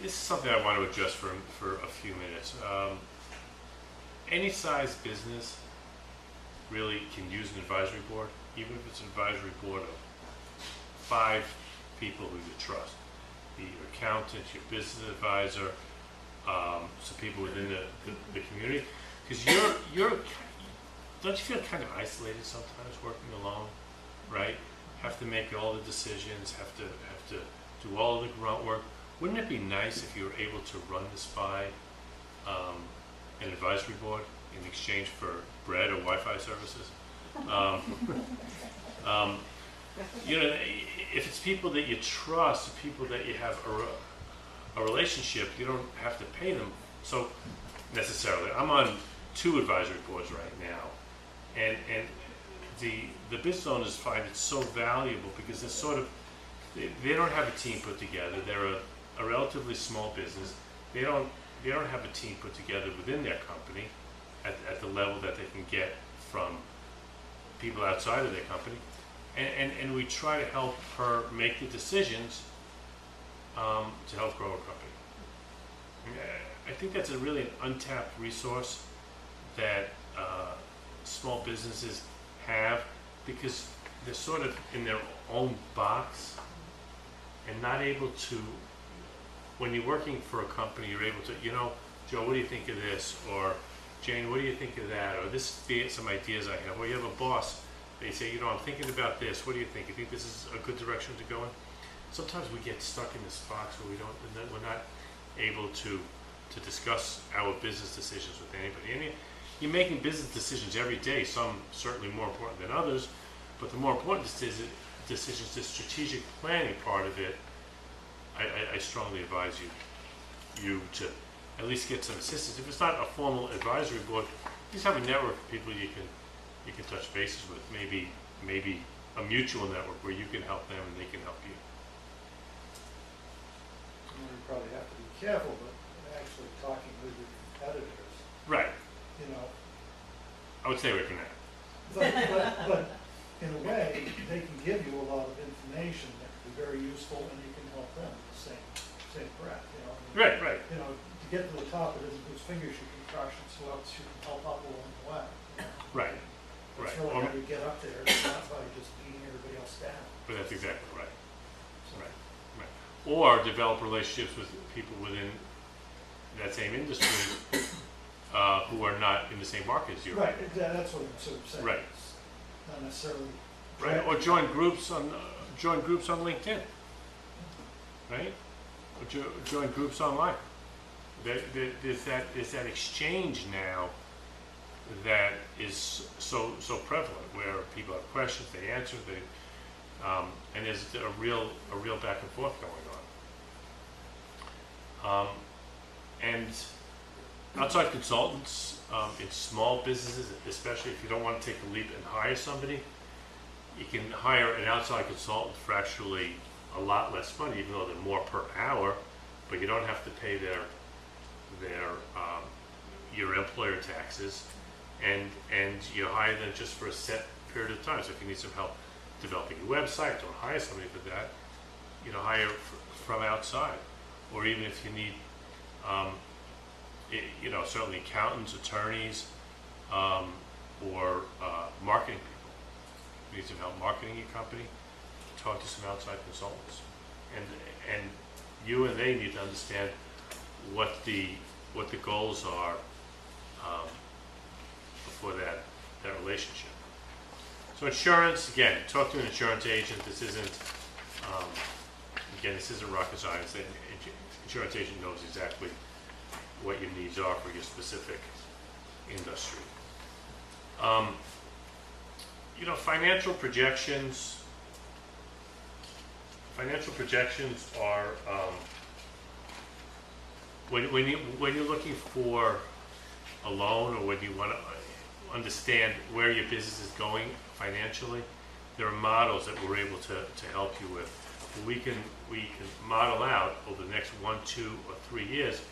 This is something I want to address for a few minutes. Any size business really can use an advisory board, even if it's an advisory board of 5 people who you trust. Be your accountant, your business advisor, some people within the community. Because don't you feel kind of isolated sometimes working alone, right? Have to make all the decisions, have to do all the grunt work. Wouldn't it be nice if you were able to run this by an advisory board in exchange for bread or Wi-Fi services? If it's people that you trust, people that you have a relationship, you don't have to pay them so necessarily. I'm on 2 advisory boards right now, and the business owners find it so valuable because they don't have a team put together. They're a relatively small business. They don't have a team put together within their company at the level that they can get from people outside of their company, and we try to help her make the decisions to help grow her company. I think that's a really an untapped resource that small businesses have, because they're sort of in their own box and not able to. When you're working for a company, you're able to, Joe, what do you think of this? Or Jane, what do you think of that? Or this is some ideas I have. Or you have a boss, they say, I'm thinking about this. What do you think? You think this is a good direction to go in? Sometimes we get stuck in this box where we're not able to discuss our business decisions with anybody. And you're making business decisions every day, some certainly more important than others, but the more important decisions, the strategic planning part of it, I strongly advise you to at least get some assistance. If it's not a formal advisory board, just have a network of people you can touch bases with. Maybe a mutual network where you can help them and they can help you. You probably have to be careful, but actually talking with your competitors. Right. I would stay away from that. But in a way, they can give you a lot of information that can be very useful, and you can help them in the same breath. Right. To get to the top, it isn't whose fingers you can crush, it's who else you can help up along the way. Right. That's really how you get up there. It's not by just beating everybody else down. But that's exactly right. Right. Or develop relationships with people within that same industry who are not in the same market as you. Right. That's what I'm sort of saying. Right. It's not necessarily. Right. Or join groups on LinkedIn. Right. Or join groups online. There's that exchange now that is so prevalent, where people have questions, they answer, and there's a real back and forth going on. And outside consultants in small businesses, especially if you don't want to take the leap and hire somebody, you can hire an outside consultant for actually a lot less money, even though they're more per hour, but you don't have to pay your employer taxes, and you hire them just for a set period of time. So if you need some help developing your website, don't hire somebody for that. Hire from outside, or even if you need, certainly accountants, attorneys, or marketing people. If you need some help marketing your company, talk to some outside consultants, and you and they need to understand what the goals are for that relationship. So insurance, again, talk to an insurance agent. This isn't rocket science. The insurance agent knows exactly what your needs are for your specific industry. Financial projections. Financial projections are when you're looking for a loan, or when you want to understand where your business is going financially, there are models that we're able to help you with. We can model out over the next 1, 2, or 3 years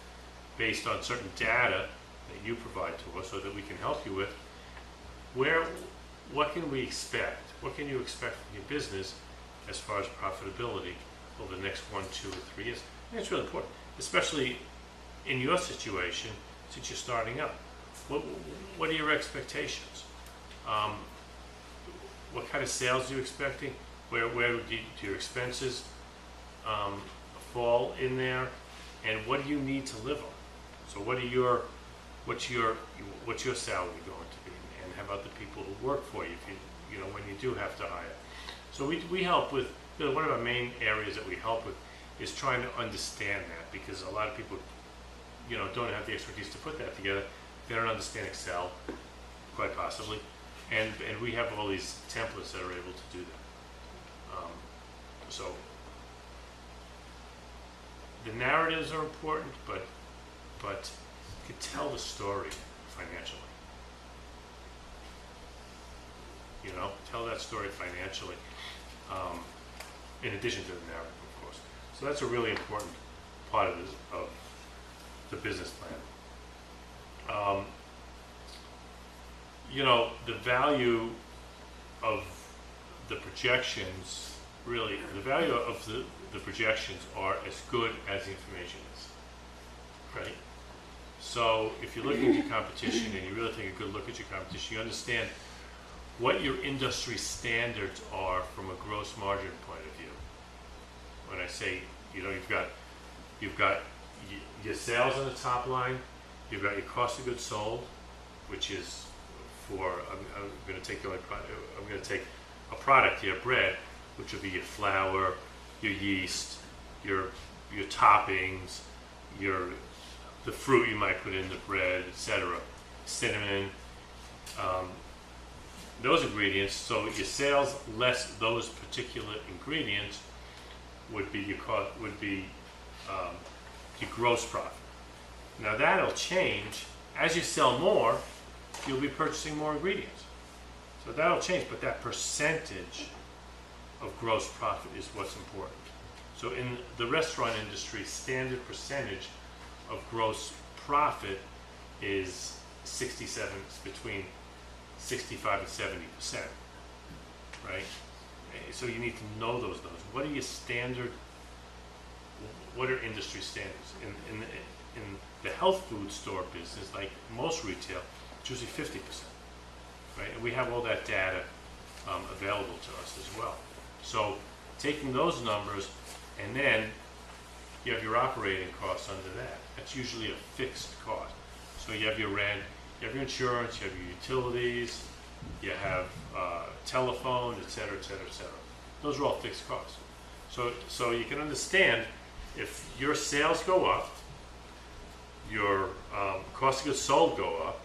based on certain data that you provide to us, so that we can help you with what can we expect? What can you expect from your business as far as profitability over the next 1, 2, or 3 years. I think it's really important, especially in your situation, since you're starting up. What are your expectations? What kind of sales are you expecting? Where do your expenses fall in there? And what do you need to live on? So what's your salary going to be? And how about the people who work for you, if you know, when you do have to hire? So we help with, one of our main areas that we help with is trying to understand that, because a lot of people, don't have the expertise to put that together. They don't understand Excel, quite possibly, and we have all these templates that are able to do that. So the narratives are important, but you can tell the story financially. Tell that story financially, in addition to the narrative, of course. So that's a really important part of the business plan. The value of the projections, really, the value of the projections are as good as the information is, right? So if you're looking at your competition and you really take a good look at your competition, you understand what your industry standards are from a gross margin point of view. When I say, you've got your sales on the top line, you've got your cost of goods sold, which is I'm going to take a product here, bread, which would be your flour, your yeast, your toppings, the fruit you might put in the bread, etc., cinnamon, those ingredients. So your sales less those particular ingredients would be your gross profit. Now that'll change as you sell more. You'll be purchasing more ingredients, so that'll change. But that percentage of gross profit is what's important. So in the restaurant industry, standard percentage of gross profit is between 65 and 70%, right? So you need to know those numbers. What are your standard? What are industry standards? In the health food store business, like most retail, it's usually 50%, right? And we have all that data available to us as well. So taking those numbers, and then you have your operating costs under that. That's usually a fixed cost. So you have your rent, you have your insurance, you have your utilities, you have telephone, et cetera, et cetera, et cetera. Those are all fixed costs. So you can understand, if your sales go up, your cost of goods sold go up,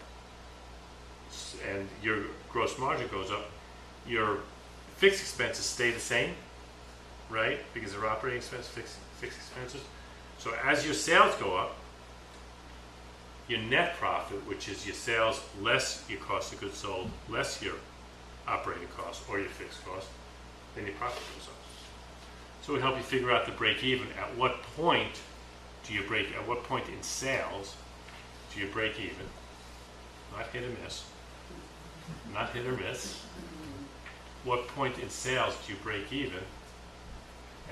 and your gross margin goes up, your fixed expenses stay the same, right? Because they're operating expenses, fixed expenses. So as your sales go up, your net profit, which is your sales less your cost of goods sold, less your operating costs or your fixed costs, then your profit goes up. So we help you figure out the break even. At what point at what point in sales do you break even? Not hit or miss. Not hit or miss. What point in sales do you break even?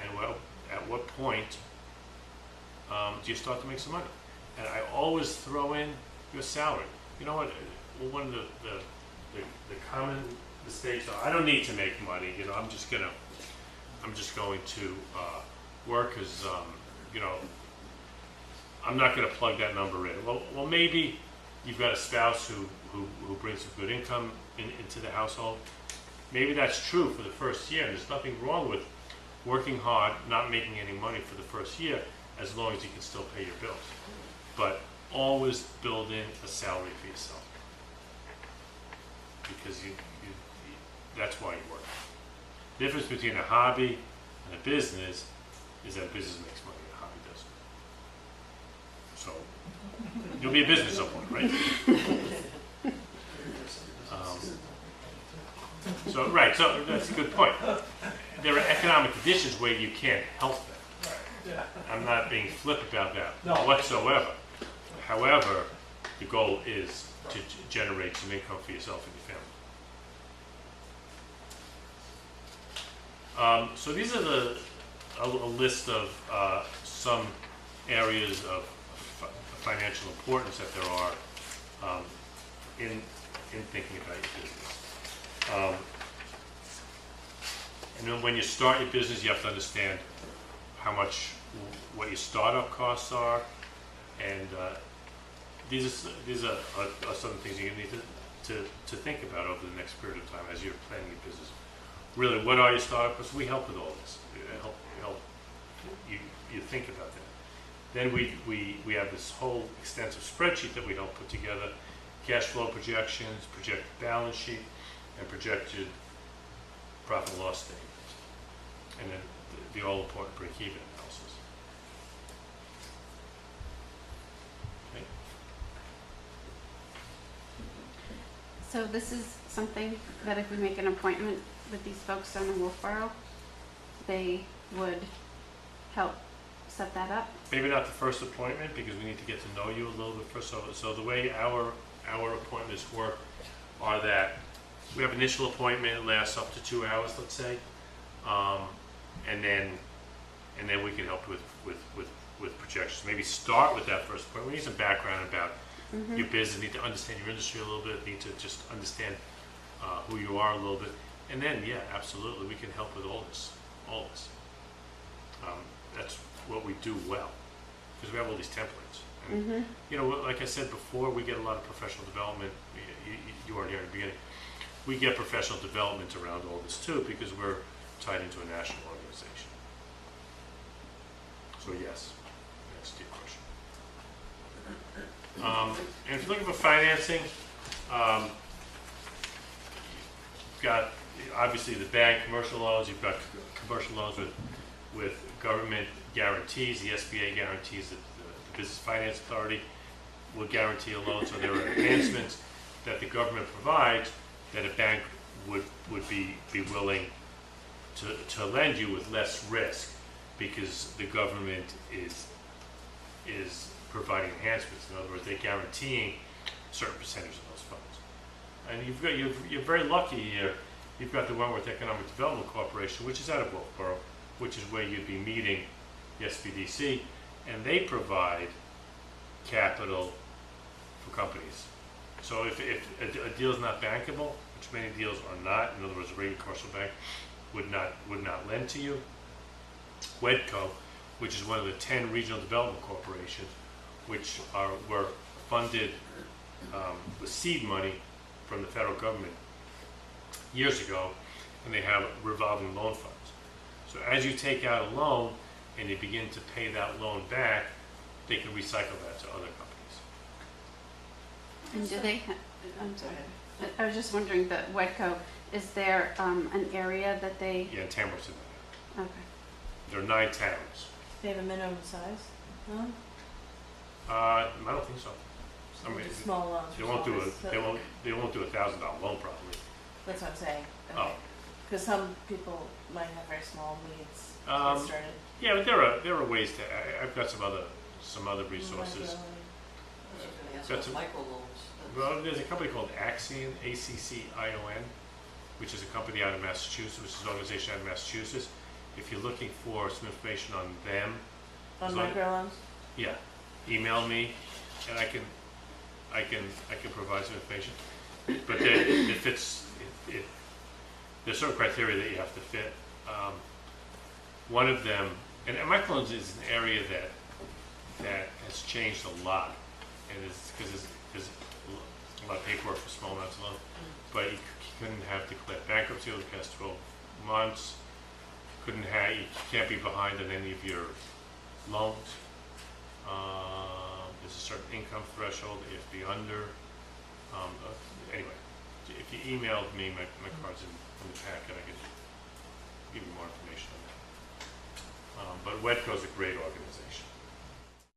And at what point do you start to make some money? And I always throw in your salary. You know what? One of the common mistakes are, I don't need to make money. I'm just going to work because I'm not going to plug that number in. Well, maybe you've got a spouse who brings a good income into the household. Maybe that's true for the first year. There's nothing wrong with working hard, not making any money for the first year, as long as you can still pay your bills. But always build in a salary for yourself, because that's why you work. The difference between a hobby and a business is that a business makes money, a hobby doesn't. So you'll be a business at some point, right? So that's a good point. There are economic conditions where you can't help that. I'm not being flip about that whatsoever. However, the goal is to generate some income for yourself and your family. So these are the a list of some areas of financial importance that there are in thinking about your business. And then when you start your business, you have to understand what your startup costs are, and these are some things you need to think about over the next period of time as you're planning your business. Really, what are your startup costs? We help with all this. Help you think about that. Then we have this whole extensive spreadsheet that we help put together, cash flow projections, projected balance sheet, and projected profit and loss statement, and then the all-important break-even analysis. Okay. So this is something that if we make an appointment with these folks down in Wolfboro, they would help set that up? Maybe not the first appointment, because we need to get to know you a little bit first. So the way our appointments work are that we have initial appointment, it lasts up to 2 hours, let's say, and then we can help with projections. Maybe start with that first appointment. We need some background about your business, need to understand your industry a little bit, need to just understand who you are a little bit, and then yeah, absolutely, we can help with all this. That's what we do well, because we have all these templates. And, you know, like I said before, we get a lot of professional development. You weren't here at the beginning. We get professional development around all this too, because we're tied into a national organization. So yes, that's the question. And if you're looking for financing, you've got obviously the bank, commercial loans. You've got commercial loans with government guarantees. The SBA guarantees that the Business Finance Authority will guarantee a loan. So there are enhancements that the government provides that a bank would be willing to lend you with less risk, because the government is providing enhancements. In other words, they're guaranteeing a certain percentage of those funds. And you're very lucky here. You've got the Wentworth Economic Development Corporation, which is out of Wolfboro, which is where you'd be meeting the SBDC, and they provide capital for companies. So if a deal is not bankable, which many deals are not, in other words, a regular commercial bank would not lend to you, WEDCO, which is one of the 10 regional development corporations, which were funded with seed money from the federal government years ago, and they have revolving loan funds. So as you take out a loan and you begin to pay that loan back, they can recycle that to other companies. And do they, I'm sorry, I was just wondering, the WEDCO, is there an area that they, Yeah, in Tamworth. okay. There are 9 towns. They have a minimum size? No? I don't think so. I mean, Just small loans. they for won't do small business. they won't do $1,000 loan probably. That's what I'm saying. Oh. Because some people might have very small needs to Um, get started. Yeah, but there are ways to. I've got some other resources. Got some, well, there's a company called Accion, ACCION, which is a company out of Massachusetts, which is an organization out of Massachusetts. If you're looking for some information on them, On microloans? yeah, email me, and I can provide some information. But it fits. There's certain criteria that you have to fit. One of them, and microloans is an area that has changed a lot, and it's because there's a lot of paperwork for small amounts of loan. But you couldn't have declared bankruptcy over the past 12 months. You can't be behind on any of your loans. There's a certain income threshold that you have to be under. Anyway, if you emailed me, my card's in the packet, I could give you more information on that. But WEDCO is a great organization.